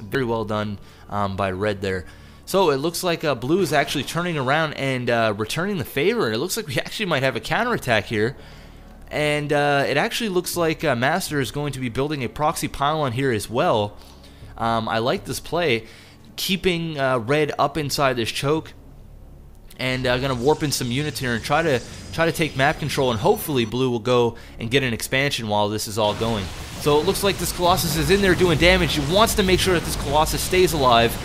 Very well done by red there. So it looks like blue is actually turning around and returning the favor. It looks like we actually might have a counterattack here. And it actually looks like Mastar is going to be building a proxy pylon here as well. I like this play, keeping red up inside this choke, and gonna warp in some units here and try to take map control, and hopefully blue will go and get an expansion while this is all going. So it looks like this Colossus is in there doing damage. He wants to make sure that this Colossus stays alive.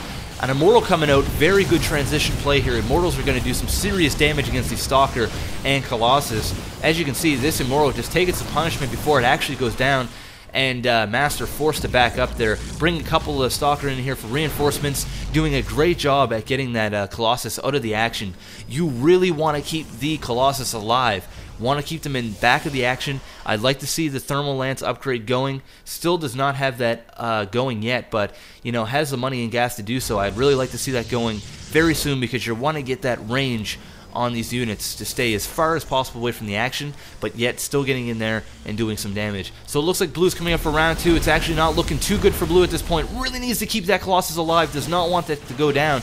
An Immortal coming out, very good transition play here. Immortals are going to do some serious damage against the Stalker and Colossus. As you can see, this Immortal just taking some punishment before it actually goes down, and Mastar forced to back up there. Bring a couple of Stalker in here for reinforcements, doing a great job at getting that Colossus out of the action. You really want to keep the Colossus alive. Want to keep them in back of the action. I'd like to see the Thermal Lance upgrade going. Still does not have that going yet, but you know, has the money and gas to do so. I'd really like to see that going very soon, because you want to get that range on these units to stay as far as possible away from the action, but yet still getting in there and doing some damage. So it looks like blue's coming up for round 2. It's actually not looking too good for blue at this point. Really needs to keep that Colossus alive. Does not want that to go down.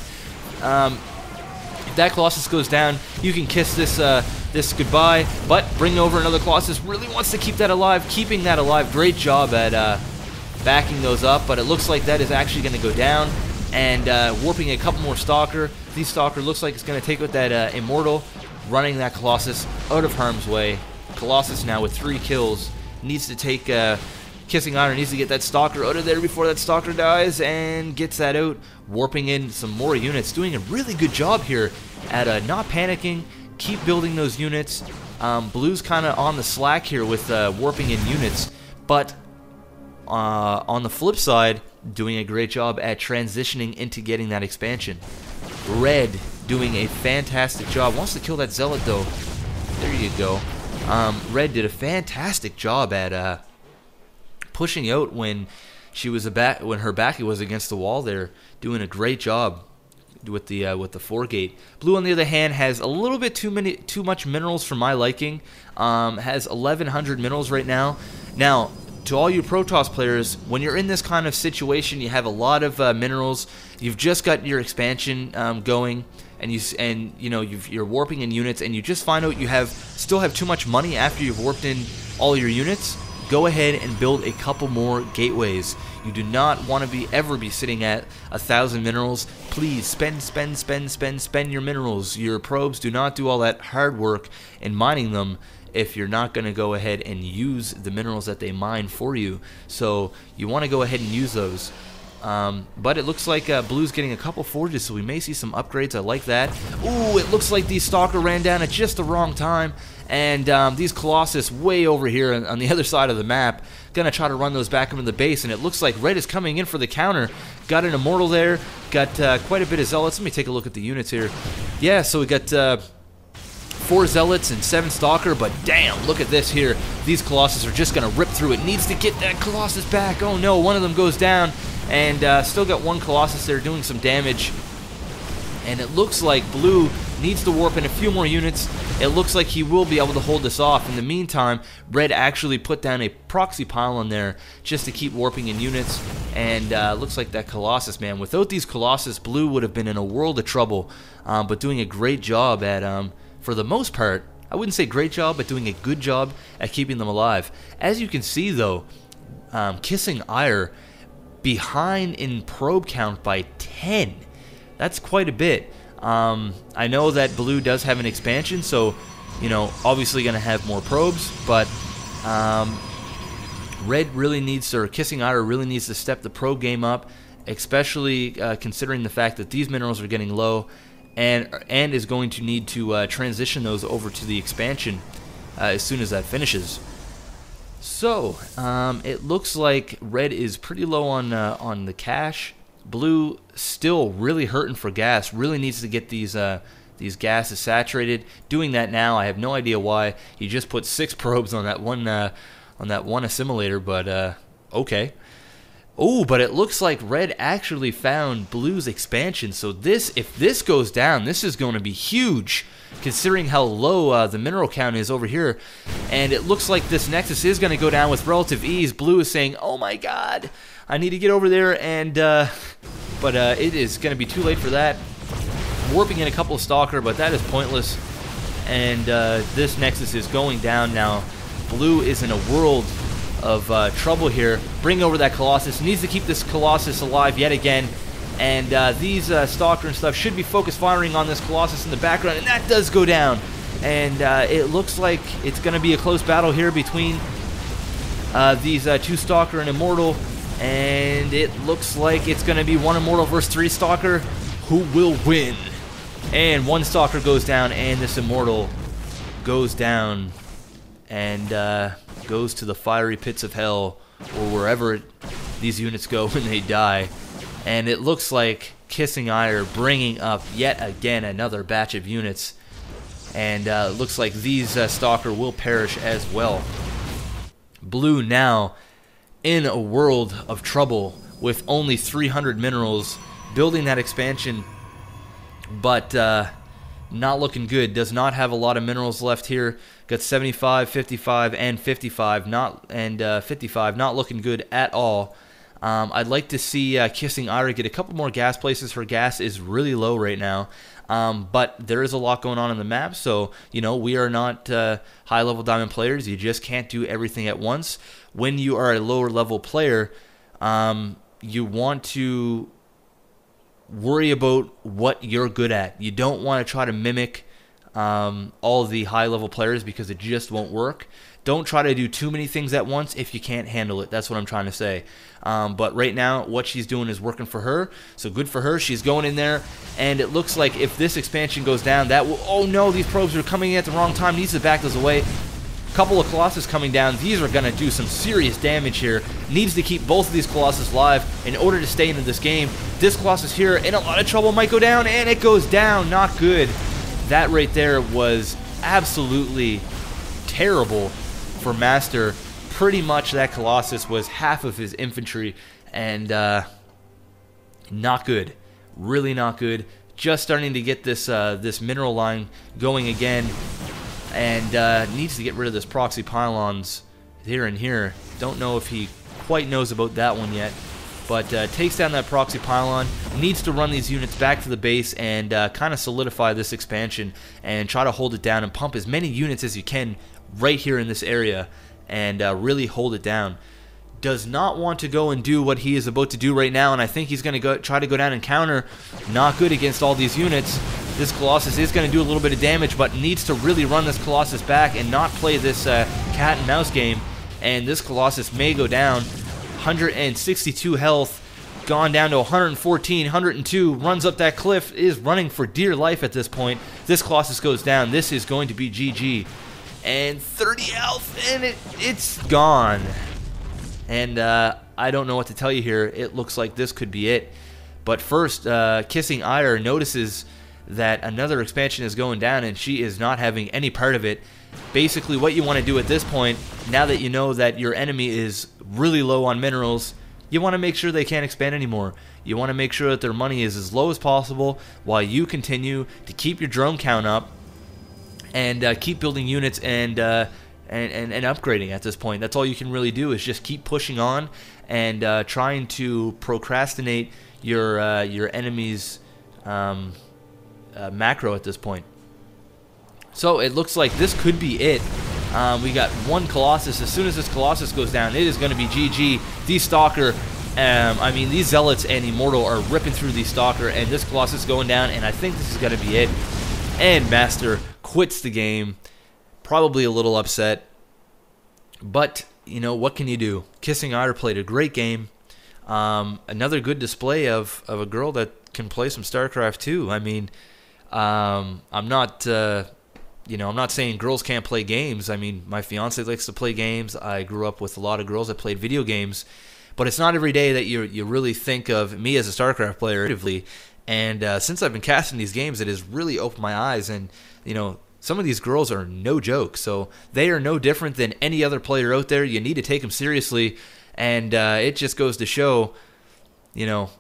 If that Colossus goes down, you can kiss this goodbye, but bring over another Colossus. Really wants to keep that alive, keeping that alive. Great job at backing those up, but it looks like that is actually going to go down, and warping a couple more Stalker. The Stalker looks like it's going to take out that Immortal, running that Colossus out of harm's way. Colossus now with 3 kills, needs to take KissingAiur, needs to get that Stalker out of there before that Stalker dies, and gets that out, warping in some more units. Doing a really good job here at not panicking, keep building those units. Blue's kind of on the slack here with warping in units, but on the flip side, doing a great job at transitioning into getting that expansion. Red doing a fantastic job. Wants to kill that Zealot though. There you go. Red did a fantastic job at pushing out when she was when her back was against the wall there, doing a great job with the 4 gate. Blue on the other hand has a little bit too much minerals for my liking. Has 1100 minerals right now. Now, to all you Protoss players, when you're in this kind of situation, you have a lot of minerals. You've just got your expansion going, and you're warping in units, and you just find out you still have too much money after you've warped in all your units. Go ahead and build a couple more gateways. You do not want to ever be sitting at 1,000 minerals. Please spend your minerals. Your probes do not do all that hard work in mining them if you're not going to go ahead and use the minerals that they mine for you. So you want to go ahead and use those. But it looks like blue's getting a couple forges, so we may see some upgrades. I like that. Ooh, it looks like these Stalker ran down at just the wrong time, and these Colossus way over here on the other side of the map, gonna try to run those back into the base, and it looks like red is coming in for the counter. Got an Immortal there, got quite a bit of Zealots. Let me take a look at the units here. Yeah, so we got 4 Zealots and 7 Stalker, but damn, look at this here. These Colossus are just gonna rip through it. Needs to get that Colossus back. Oh no, one of them goes down, and still got 1 Colossus there doing some damage. And it looks like blue needs to warp in a few more units. It looks like he will be able to hold this off. In the meantime, red actually put down a proxy pylon there just to keep warping in units. And looks like that Colossus, man, without these Colossus, blue would have been in a world of trouble. But doing a great job at, for the most part, I wouldn't say great job, but doing a good job at keeping them alive. As you can see though, KissingAiur behind in probe count by 10. That's quite a bit. I know that blue does have an expansion, so, you know, obviously going to have more probes, but red really needs to, or KissingAiur really needs to step the probe game up, especially considering the fact that these minerals are getting low, and is going to need to transition those over to the expansion as soon as that finishes. So it looks like red is pretty low on the cash. Blue still really hurting for gas. Really needs to get these gases saturated. Doing that now. I have no idea why. He just put 6 probes on that one assimilator, but okay. Oh, but it looks like red actually found blue's expansion. So if this goes down, this is going to be huge, considering how low the mineral count is over here. And it looks like this Nexus is going to go down with relative ease. Blue is saying, oh my god, I need to get over there, and but it is going to be too late for that. Warping in a couple of Stalker, but that is pointless. And this Nexus is going down now. Blue is in a world of trouble here. Bring over that Colossus. Needs to keep this Colossus alive yet again. And these Stalker and stuff should be focus firing on this Colossus in the background, and that does go down. And it looks like it's going to be a close battle here between these two Stalker and Immortal. And it looks like it's going to be one Immortal versus 3 Stalker. Who will win? And 1 Stalker goes down, and this Immortal goes down and goes to the fiery pits of hell, or wherever these units go when they die. And it looks like KissingAiur bringing up yet again another batch of units. And it looks like these Stalker will perish as well. Blue now in a world of trouble with only 300 minerals, building that expansion, but not looking good. Does not have a lot of minerals left here. Got 75, 55, and 55, 55, not looking good at all. I'd like to see KissingAiur get a couple more gas places. Her gas is really low right now. But there is a lot going on the map, so, you know, we are not high-level diamond players. You just can't do everything at once. When you are a lower-level player, you want to worry about what you're good at. You don't want to try to mimic all the high-level players, because it just won't work. Don't try to do too many things at once if you can't handle it. That's what I'm trying to say. But right now, what she's doing is working for her. So good for her. She's going in there. And it looks like if this expansion goes down, that will... Oh no, these probes are coming in at the wrong time. Needs to back those away. Couple of Colossus coming down. These are going to do some serious damage here. Needs to keep both of these Colossus alive in order to stay into this game. This Colossus here in a lot of trouble, might go down. And it goes down. Not good. That right there was absolutely terrible for Mastar. Pretty much that Colossus was half of his infantry, and not good. Really not good. Just starting to get this this mineral line going again, and needs to get rid of this proxy pylons here and here. Don't know if he quite knows about that one yet, but takes down that proxy pylon. Needs to run these units back to the base and kind of solidify this expansion and try to hold it down and pump as many units as you can right here in this area, and really hold it down. Does not want to go and do what he is about to do right now, and I think he's going to try to go down and counter. Not good against all these units. This Colossus is going to do a little bit of damage, but needs to really run this Colossus back and not play this cat and mouse game. And this Colossus may go down. 162 health, gone down to 114, 102, runs up that cliff, is running for dear life at this point. This Colossus goes down. This is going to be GG. And 30 health, and it's gone. And I don't know what to tell you here. It looks like this could be it. But first, KissingAiur notices that another expansion is going down, and she is not having any part of it. Basically, what you want to do at this point, now that you know that your enemy is really low on minerals, you want to make sure they can't expand anymore. You want to make sure that their money is as low as possible while you continue to keep your drone count up and keep building units and upgrading at this point. That's all you can really do, is just keep pushing on and trying to procrastinate your enemy's macro at this point. So it looks like this could be it. We got one Colossus. As soon as this Colossus goes down, it is going to be GG. These Stalker, I mean, these Zealots and Immortal are ripping through these Stalker, and this Colossus going down, and I think this is going to be it. And Mastar quits the game, probably a little upset, but you know, what can you do? KissingAiur played a great game. Another good display of a girl that can play some Starcraft too. I mean, I'm not I'm not saying girls can't play games. I mean, my fiance likes to play games. I grew up with a lot of girls that played video games, but it's not every day that you really think of me as a Starcraft player actively. And since I've been casting these games, it has really opened my eyes. And you know, some of these girls are no joke. So they are no different than any other player out there. You need to take them seriously. And it just goes to show, you know,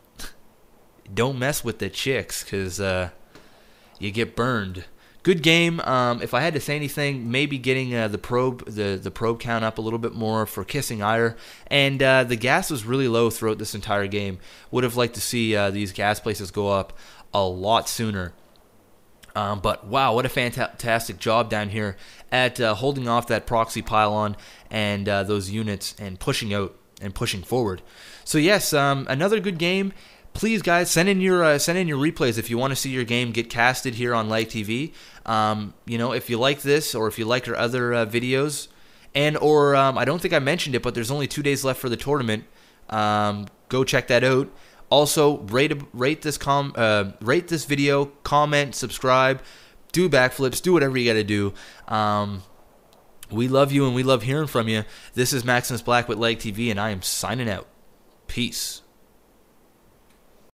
don't mess with the chicks, because you get burned. good game. If I had to say anything, maybe getting the probe count up a little bit more for KissingAiur, and the gas was really low throughout this entire game. Would have liked to see these gas places go up a lot sooner. But wow, what a fantastic job down here at holding off that proxy pylon and those units and pushing out and pushing forward. So yes, another good game. Please, guys, send in your replays if you want to see your game get casted here on LAGTV. You know, if you like this or if you like our other videos, and or I don't think I mentioned it, but there's only 2 days left for the tournament. Go check that out. Also, rate this video, comment, subscribe, do backflips, do whatever you got to do. We love you and we love hearing from you. This is Maximus Black with LAGTV, and I am signing out. Peace.